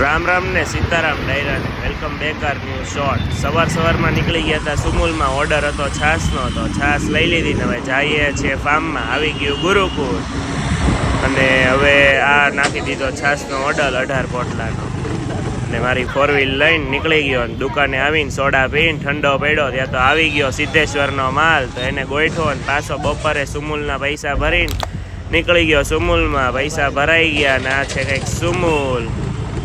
રામ રામ ને સીતારામ ડાયરા ને welcome back our new short. સવારમાં નીકળી ગયા હતા સુમુલમાં. ઓર્ડર હતો છાશનો, તો છાશ લઈ લીધી ને હવે જઈએ છીએ ફાર્મમાં. આવી ગયું ગુરુકુળ અને હવે આ નાખી દીધો છાશનો ઓર્ડર 18 પોટલાનો. ને મારી 4 વ્હીલ લઈને નીકળી ગયો. દુકાને આવીને સોડા પીને ઠંડો પડ્યો ત્યાં તો આવી ગયો સિદ્ધેશ્વરનો માલ. તો એને ગોઠવો અને પાછો બપોરે સુમુલના પૈસા ભરીને નીકળી ગયો સુમુલમાં. પૈસા ભરાઈ ગયા ને આ છે કંઈક સુમુલ.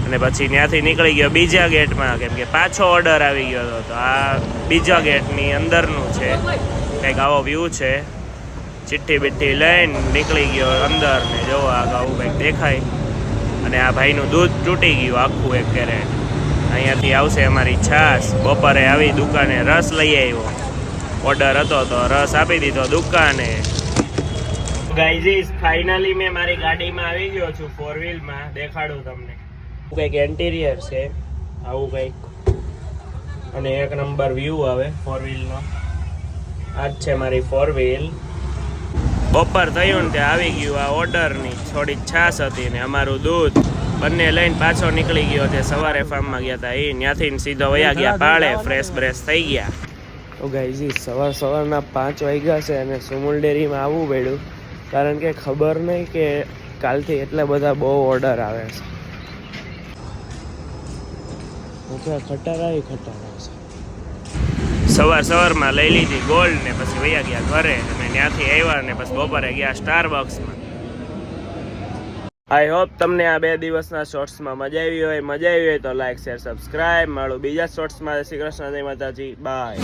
અને પછી ત્યાંથી નીકળી ગયો બીજા ગેટમાં, કેમ કે પાછો ઓર્ડર આવી ગયો હતો. તો આ બીજા ગેટની અંદરનું છે, કંઈક આવો વ્યૂ છે. ચિઠ્ઠી બીઠ્ઠી લઈને નીકળી ગયો અંદર ને જોવો આવું કંઈક દેખાય. અને આ ભાઈનું દૂધ તૂટી ગયું આખું 1 કેરેટ. અહીંયાથી આવશે અમારી છાશ. બપોરે આવી દુકાને રસ લઈ આવ્યો. ઓર્ડર હતો તો રસ આપી દીધો દુકાને. ગાઈઝ ફાઇનલી મેં મારી ગાડીમાં આવી ગયો છું 4 વ્હીલમાં. દેખાડું તમને. કંઈક એન્ટિરિયર છે આવું કંઈક, અને 1 નંબર વ્યૂ આવે 4 વ્હીલનો. આ જ છે મારી 4 વ્હીલ. બપોર થયું ને ત્યાં આવી ગયું આ ઓર્ડરની થોડી છાશ હતી ને અમારું દૂધ. બંને લઈને પાછો નીકળી ગયો છે. સવારે ફાર્મમાં ગયા હતા એ, ત્યાંથી સીધો વયા ગયા પાળે. ફ્રેશ બ્રેશ થઈ ગયા. તો ગાઈઝી સવારના 5 વાગ્યા છે અને સુમુલ ડેરીમાં આવવું પડ્યું, કારણ કે ખબર નહીં કે કાલથી એટલા બધા બહુ ઓર્ડર આવે છે. સવારમાં લઈ લીધી ગોલ્ડ ને પછી વયા ગયા ઘરે. અને ત્યાંથી આવ્યા ને પછી બપોરે ગયા સ્ટારબક્સમાં. આઈ હોપ તમને આ 2 દિવસના શોર્ટ્સમાં મજા આવી હોય. તો લાઈક શેર સબસ્ક્રાઈબ. મળું બીજા શોર્ટ્સમાં. શ્રી કૃષ્ણ, જય માતાજી, બાય.